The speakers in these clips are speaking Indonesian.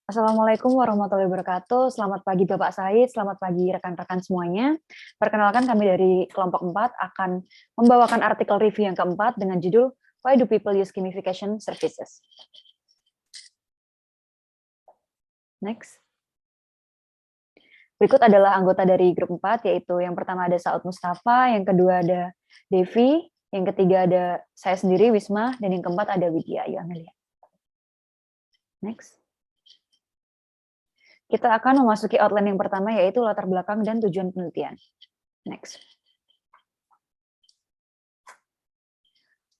Assalamualaikum warahmatullahi wabarakatuh. Selamat pagi Bapak Said, selamat pagi rekan-rekan semuanya. Perkenalkan kami dari kelompok 4 akan membawakan artikel review yang keempat dengan judul Why do people use gamification services? Next. Berikut adalah anggota dari grup 4, yaitu yang pertama ada Saud Mustafa, yang kedua ada Devi, yang ketiga ada saya sendiri, Wisma, dan yang keempat ada Widya. Ayo, Amelia. Next. Kita akan memasuki outline yang pertama, yaitu latar belakang dan tujuan penelitian. Next.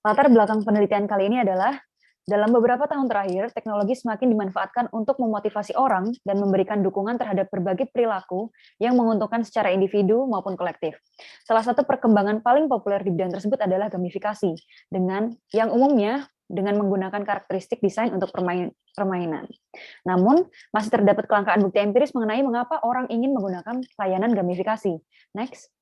Latar belakang penelitian kali ini adalah, dalam beberapa tahun terakhir, teknologi semakin dimanfaatkan untuk memotivasi orang dan memberikan dukungan terhadap berbagai perilaku yang menguntungkan secara individu maupun kolektif. Salah satu perkembangan paling populer di bidang tersebut adalah gamifikasi, yang umumnya dengan menggunakan karakteristik desain untuk permainan. Namun, masih terdapat kelangkaan bukti empiris mengenai mengapa orang ingin menggunakan layanan gamifikasi. Next.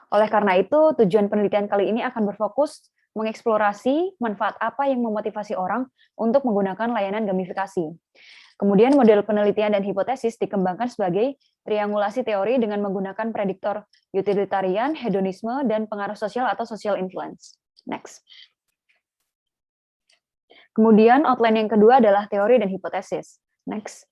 Oleh karena itu, tujuan penelitian kali ini akan berfokus mengeksplorasi manfaat apa yang memotivasi orang untuk menggunakan layanan gamifikasi. Kemudian model penelitian dan hipotesis dikembangkan sebagai triangulasi teori dengan menggunakan prediktor utilitarian, hedonisme, dan pengaruh sosial atau social influence. Next. Kemudian outline yang kedua adalah teori dan hipotesis. Next.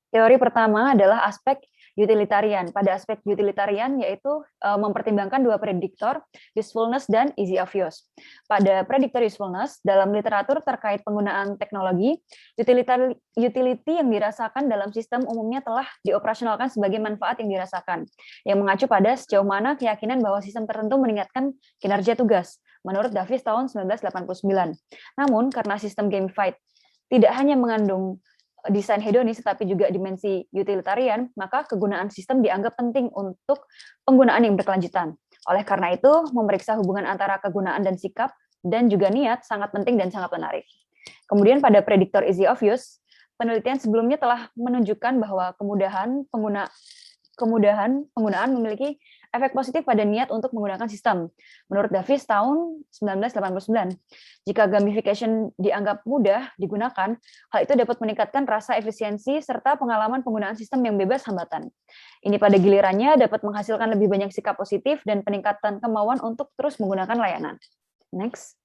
Teori pertama adalah aspek utilitarian. Pada aspek utilitarian yaitu mempertimbangkan dua prediktor, usefulness dan easy of use. Pada prediktor usefulness, dalam literatur terkait penggunaan teknologi, utility yang dirasakan dalam sistem umumnya telah dioperasionalkan sebagai manfaat yang dirasakan, yang mengacu pada sejauh mana keyakinan bahwa sistem tertentu meningkatkan kinerja tugas, menurut Davis tahun 1989. Namun, karena sistem gamified tidak hanya mengandung desain hedonis tetapi juga dimensi utilitarian, maka kegunaan sistem dianggap penting untuk penggunaan yang berkelanjutan. Oleh karena itu, memeriksa hubungan antara kegunaan dan sikap dan juga niat sangat penting dan sangat menarik. Kemudian pada prediktor easy of use, penelitian sebelumnya telah menunjukkan bahwa kemudahan penggunaan memiliki efek positif pada niat untuk menggunakan sistem. Menurut Davis tahun 1989, jika gamification dianggap mudah digunakan, hal itu dapat meningkatkan rasa efisiensi serta pengalaman penggunaan sistem yang bebas hambatan. Ini pada gilirannya dapat menghasilkan lebih banyak sikap positif dan peningkatan kemauan untuk terus menggunakan layanan. Next.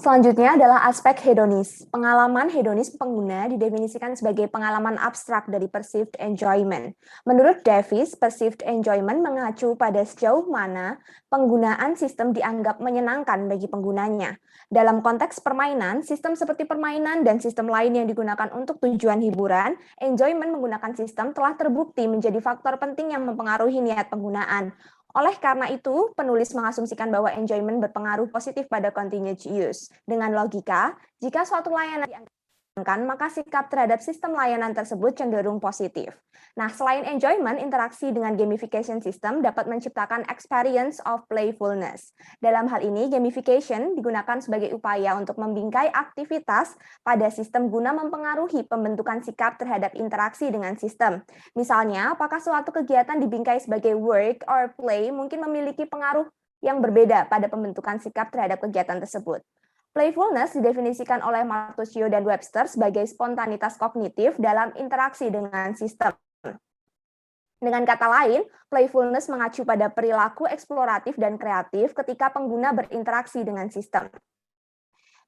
Selanjutnya adalah aspek hedonis. Pengalaman hedonis pengguna didefinisikan sebagai pengalaman abstrak dari perceived enjoyment. Menurut Davis, perceived enjoyment mengacu pada sejauh mana penggunaan sistem dianggap menyenangkan bagi penggunanya. Dalam konteks permainan, sistem seperti permainan dan sistem lain yang digunakan untuk tujuan hiburan, enjoyment menggunakan sistem telah terbukti menjadi faktor penting yang mempengaruhi niat penggunaan. Oleh karena itu, penulis mengasumsikan bahwa enjoyment berpengaruh positif pada continued use. Dengan logika, jika suatu layanan dianggap menyenangkan, maka sikap terhadap sistem layanan tersebut cenderung positif. Nah, selain enjoyment, interaksi dengan gamification system dapat menciptakan experience of playfulness. Dalam hal ini, gamification digunakan sebagai upaya untuk membingkai aktivitas pada sistem guna mempengaruhi pembentukan sikap terhadap interaksi dengan sistem. Misalnya, apakah suatu kegiatan dibingkai sebagai work or play mungkin memiliki pengaruh yang berbeda pada pembentukan sikap terhadap kegiatan tersebut. Playfulness didefinisikan oleh Martuscio dan Webster sebagai spontanitas kognitif dalam interaksi dengan sistem. Dengan kata lain, playfulness mengacu pada perilaku eksploratif dan kreatif ketika pengguna berinteraksi dengan sistem.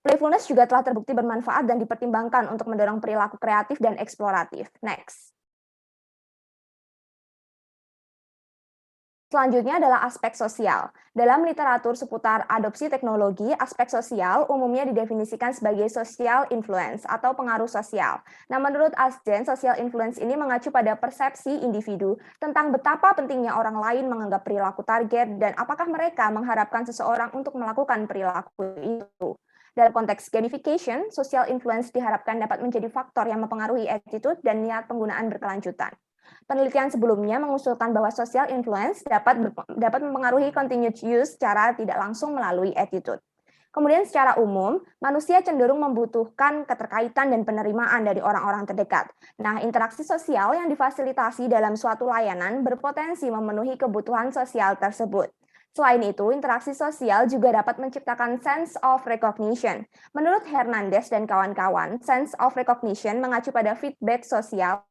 Playfulness juga telah terbukti bermanfaat dan dipertimbangkan untuk mendorong perilaku kreatif dan eksploratif. Next. Selanjutnya adalah aspek sosial. Dalam literatur seputar adopsi teknologi, aspek sosial umumnya didefinisikan sebagai social influence atau pengaruh sosial. Nah, menurut Asgen, social influence ini mengacu pada persepsi individu tentang betapa pentingnya orang lain menganggap perilaku target dan apakah mereka mengharapkan seseorang untuk melakukan perilaku itu. Dalam konteks gamification, social influence diharapkan dapat menjadi faktor yang mempengaruhi attitude dan niat penggunaan berkelanjutan. Penelitian sebelumnya mengusulkan bahwa social influence dapat mempengaruhi continued use secara tidak langsung melalui attitude. Kemudian secara umum, manusia cenderung membutuhkan keterkaitan dan penerimaan dari orang-orang terdekat. Nah, interaksi sosial yang difasilitasi dalam suatu layanan berpotensi memenuhi kebutuhan sosial tersebut. Selain itu, interaksi sosial juga dapat menciptakan sense of recognition. Menurut Hernandez dan kawan-kawan, sense of recognition mengacu pada feedback sosial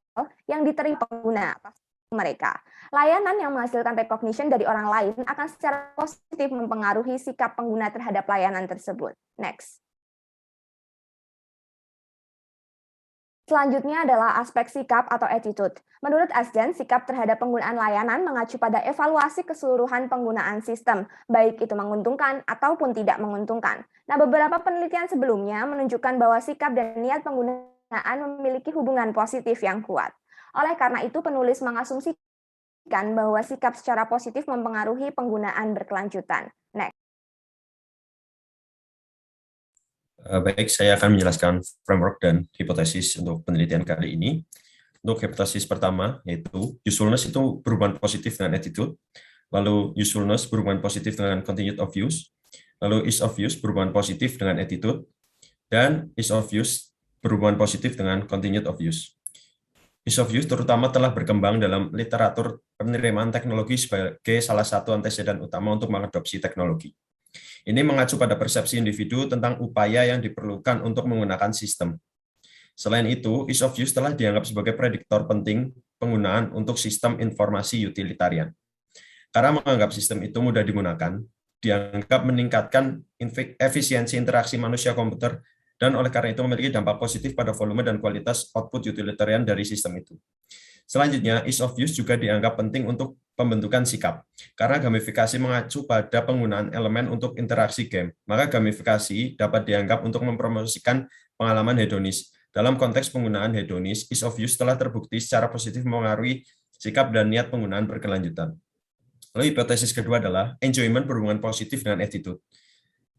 yang diterima pengguna atas mereka. Layanan yang menghasilkan recognition dari orang lain akan secara positif mempengaruhi sikap pengguna terhadap layanan tersebut. Next. Selanjutnya adalah aspek sikap atau attitude. Menurut Asjan, sikap terhadap penggunaan layanan mengacu pada evaluasi keseluruhan penggunaan sistem, baik itu menguntungkan ataupun tidak menguntungkan. Nah, beberapa penelitian sebelumnya menunjukkan bahwa sikap dan niat penggunaan memiliki hubungan positif yang kuat. Oleh karena itu, penulis mengasumsikan bahwa sikap secara positif mempengaruhi penggunaan berkelanjutan. Next. Baik, saya akan menjelaskan framework dan hipotesis untuk penelitian kali ini. Untuk hipotesis pertama, yaitu usefulness itu berhubungan positif dengan attitude, lalu usefulness berhubungan positif dengan continuity of use, lalu ease of use berhubungan positif dengan attitude, dan ease of use berhubungan positif dengan continuity of use. Ease of use terutama telah berkembang dalam literatur penerimaan teknologi sebagai salah satu antesidan utama untuk mengadopsi teknologi. Ini mengacu pada persepsi individu tentang upaya yang diperlukan untuk menggunakan sistem. Selain itu, ease of use telah dianggap sebagai prediktor penting penggunaan untuk sistem informasi utilitarian. Karena menganggap sistem itu mudah digunakan, dianggap meningkatkan efisiensi interaksi manusia-komputer, dan oleh karena itu memiliki dampak positif pada volume dan kualitas output utilitarian dari sistem itu. Selanjutnya, ease of use juga dianggap penting untuk pembentukan sikap. Karena gamifikasi mengacu pada penggunaan elemen untuk interaksi game, maka gamifikasi dapat dianggap untuk mempromosikan pengalaman hedonis. Dalam konteks penggunaan hedonis, ease of use telah terbukti secara positif mempengaruhi sikap dan niat penggunaan berkelanjutan. Lalu hipotesis kedua adalah enjoyment berhubungan positif dengan attitude.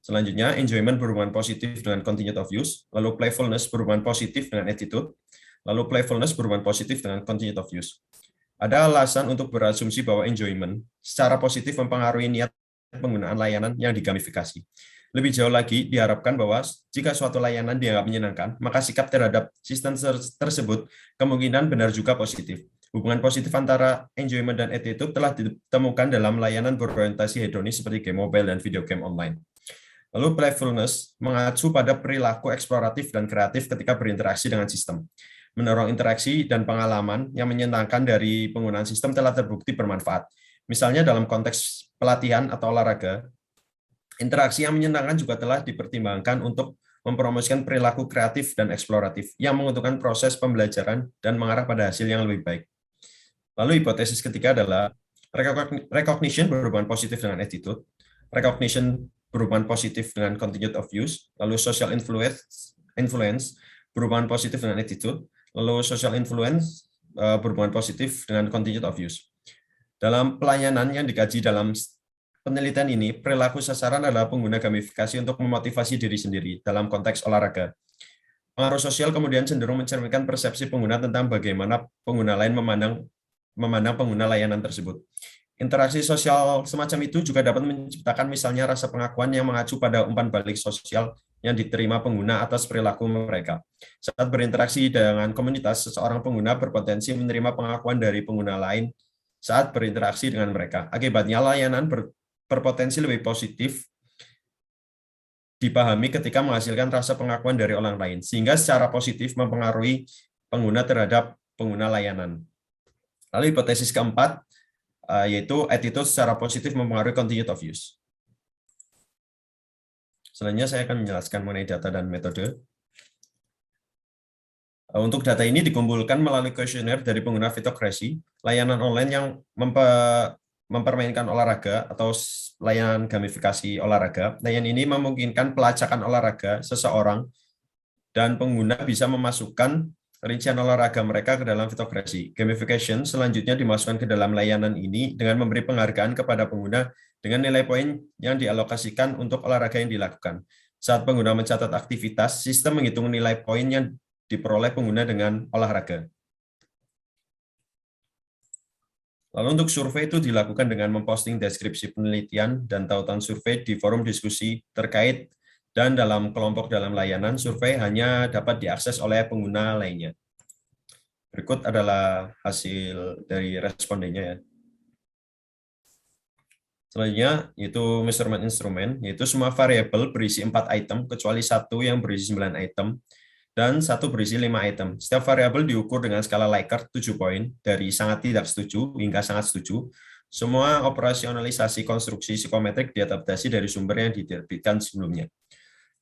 Selanjutnya, enjoyment berhubungan positif dengan continuity of use, lalu playfulness berhubungan positif dengan attitude, lalu playfulness berhubungan positif dengan continuity of use. Ada alasan untuk berasumsi bahwa enjoyment secara positif mempengaruhi niat penggunaan layanan yang digamifikasi. Lebih jauh lagi, diharapkan bahwa jika suatu layanan dianggap menyenangkan, maka sikap terhadap sistem tersebut kemungkinan benar juga positif. Hubungan positif antara enjoyment dan attitude telah ditemukan dalam layanan berorientasi hedonis seperti game mobile dan video game online. Lalu playfulness mengacu pada perilaku eksploratif dan kreatif ketika berinteraksi dengan sistem. Mendorong interaksi dan pengalaman yang menyenangkan dari penggunaan sistem telah terbukti bermanfaat. Misalnya dalam konteks pelatihan atau olahraga, interaksi yang menyenangkan juga telah dipertimbangkan untuk mempromosikan perilaku kreatif dan eksploratif yang menguntungkan proses pembelajaran dan mengarah pada hasil yang lebih baik. Lalu hipotesis ketiga adalah recognition berhubungan positif dengan attitude, recognition berhubungan positif dengan continuity of use, lalu social influence berhubungan positif dengan attitude, lalu social influence berhubungan positif dengan continuity of use. Dalam pelayanan yang dikaji dalam penelitian ini, perilaku sasaran adalah pengguna gamifikasi untuk memotivasi diri sendiri dalam konteks olahraga. Pengaruh sosial kemudian cenderung mencerminkan persepsi pengguna tentang bagaimana pengguna lain memandang pengguna layanan tersebut. Interaksi sosial semacam itu juga dapat menciptakan misalnya rasa pengakuan yang mengacu pada umpan balik sosial yang diterima pengguna atas perilaku mereka. Saat berinteraksi dengan komunitas, seseorang pengguna berpotensi menerima pengakuan dari pengguna lain saat berinteraksi dengan mereka. Akibatnya, layanan berpotensi lebih positif dipahami ketika menghasilkan rasa pengakuan dari orang lain, sehingga secara positif mempengaruhi pengguna terhadap pengguna layanan. Lalu hipotesis keempat, yaitu attitude secara positif mempengaruhi continuity of use. Selanjutnya saya akan menjelaskan mengenai data dan metode. Untuk data ini dikumpulkan melalui kuesioner dari pengguna Fitocracy, layanan online yang mempermainkan olahraga atau layanan gamifikasi olahraga. Layanan ini memungkinkan pelacakan olahraga seseorang dan pengguna bisa memasukkan rincian olahraga mereka ke dalam Fitocracy. Gamification selanjutnya dimasukkan ke dalam layanan ini dengan memberi penghargaan kepada pengguna dengan nilai poin yang dialokasikan untuk olahraga yang dilakukan. Saat pengguna mencatat aktivitas, sistem menghitung nilai poin yang diperoleh pengguna dengan olahraga. Lalu untuk survei itu dilakukan dengan memposting deskripsi penelitian dan tautan survei di forum diskusi terkait, dan dalam kelompok dalam layanan, survei hanya dapat diakses oleh pengguna lainnya. Berikut adalah hasil dari respondennya ya. Selanjutnya, yaitu measurement instrument, yaitu semua variabel berisi 4 item, kecuali satu yang berisi 9 item, dan satu berisi 5 item. Setiap variabel diukur dengan skala Likert 7 poin, dari sangat tidak setuju hingga sangat setuju. Semua operasionalisasi konstruksi psikometrik diadaptasi dari sumber yang diterbitkan sebelumnya.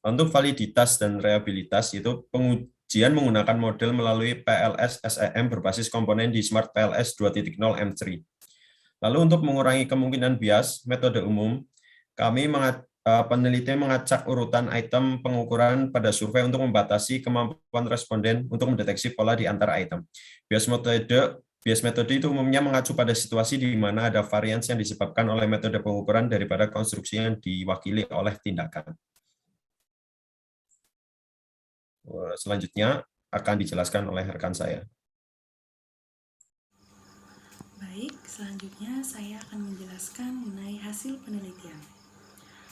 Untuk validitas dan reliabilitas, yaitu pengujian menggunakan model melalui PLS SEM berbasis komponen di Smart PLS 2.0 M3. Lalu untuk mengurangi kemungkinan bias, metode umum, peneliti mengacak urutan item pengukuran pada survei untuk membatasi kemampuan responden untuk mendeteksi pola di antara item. Bias metode itu umumnya mengacu pada situasi di mana ada varians yang disebabkan oleh metode pengukuran daripada konstruksi yang diwakili oleh tindakan. Selanjutnya akan dijelaskan oleh rekan saya. Baik, selanjutnya saya akan menjelaskan mengenai hasil penelitian.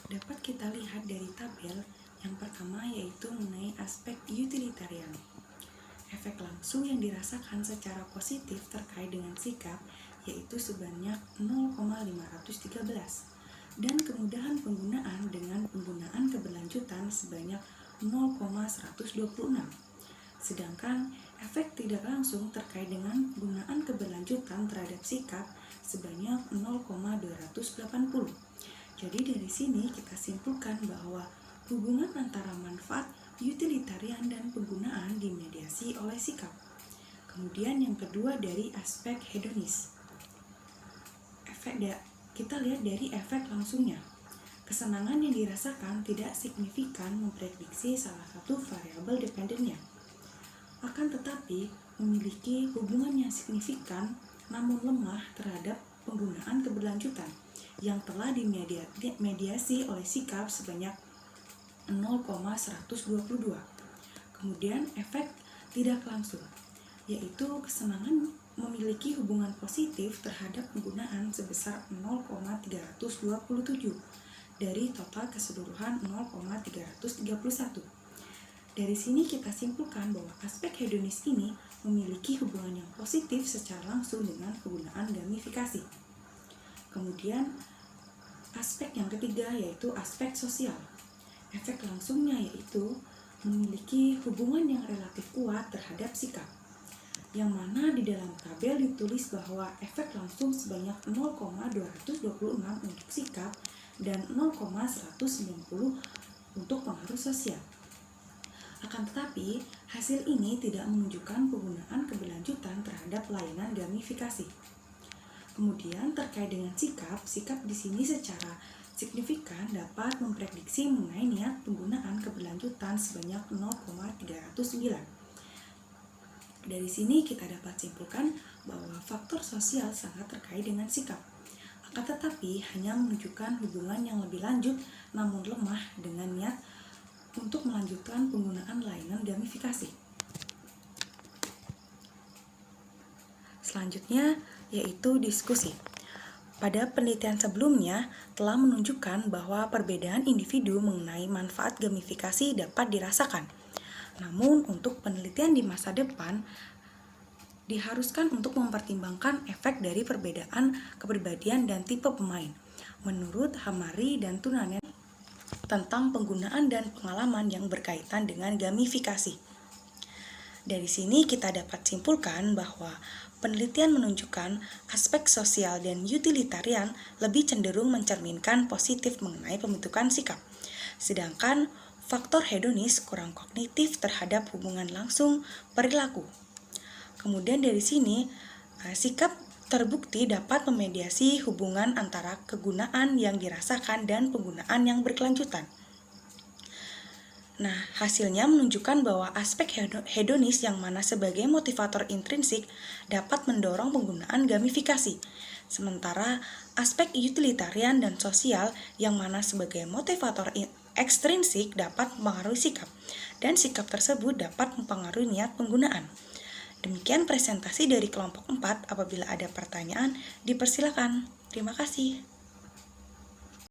Dapat kita lihat dari tabel yang pertama yaitu mengenai aspek utilitarian. Efek langsung yang dirasakan secara positif terkait dengan sikap yaitu sebanyak 0,513 dan kemudahan penggunaan dengan penggunaan keberlanjutan sebanyak 0,126. Sedangkan efek tidak langsung terkait dengan penggunaan keberlanjutan terhadap sikap sebanyak 0,280. Jadi dari sini kita simpulkan bahwa hubungan antara manfaat utilitarian dan penggunaan dimediasi oleh sikap. Kemudian yang kedua dari aspek hedonis. Kita lihat dari efek langsungnya. Kesenangan yang dirasakan tidak signifikan memprediksi salah satu variabel dependennya. Akan tetapi memiliki hubungan yang signifikan namun lemah terhadap penggunaan keberlanjutan yang telah dimediasi oleh sikap sebanyak 0,122. Kemudian efek tidak langsung, yaitu kesenangan memiliki hubungan positif terhadap penggunaan sebesar 0,327 dari total keseluruhan 0,331. Dari sini kita simpulkan bahwa aspek hedonis ini memiliki hubungan yang positif secara langsung dengan penggunaan gamifikasi. Kemudian aspek yang ketiga yaitu aspek sosial. Efek langsungnya yaitu memiliki hubungan yang relatif kuat terhadap sikap, yang mana di dalam tabel ditulis bahwa efek langsung sebanyak 0,226 untuk sikap dan 0,190 untuk pengaruh sosial. Akan tetapi, hasil ini tidak menunjukkan penggunaan keberlanjutan terhadap layanan gamifikasi. Kemudian terkait dengan sikap di sini secara signifikan dapat memprediksi mengenai niat penggunaan keberlanjutan sebanyak 0,309. Dari sini kita dapat simpulkan bahwa faktor sosial sangat terkait dengan sikap. Akan tetapi hanya menunjukkan hubungan yang lebih lanjut namun lemah dengan niat untuk melanjutkan penggunaan layanan gamifikasi. Selanjutnya yaitu diskusi. Pada penelitian sebelumnya telah menunjukkan bahwa perbedaan individu mengenai manfaat gamifikasi dapat dirasakan. Namun untuk penelitian di masa depan diharuskan untuk mempertimbangkan efek dari perbedaan kepribadian dan tipe pemain. Menurut Hamari dan Tunanen tentang penggunaan dan pengalaman yang berkaitan dengan gamifikasi. Dari sini kita dapat simpulkan bahwa penelitian menunjukkan aspek sosial dan utilitarian lebih cenderung mencerminkan positif mengenai pembentukan sikap, sedangkan faktor hedonis kurang kognitif terhadap hubungan langsung perilaku. Kemudian dari sini, sikap terbukti dapat memediasi hubungan antara kegunaan yang dirasakan dan penggunaan yang berkelanjutan. Nah, hasilnya menunjukkan bahwa aspek hedonis yang mana sebagai motivator intrinsik dapat mendorong penggunaan gamifikasi, sementara aspek utilitarian dan sosial yang mana sebagai motivator ekstrinsik dapat mempengaruhi sikap, dan sikap tersebut dapat mempengaruhi niat penggunaan. Demikian presentasi dari kelompok 4. Apabila ada pertanyaan, dipersilakan. Terima kasih.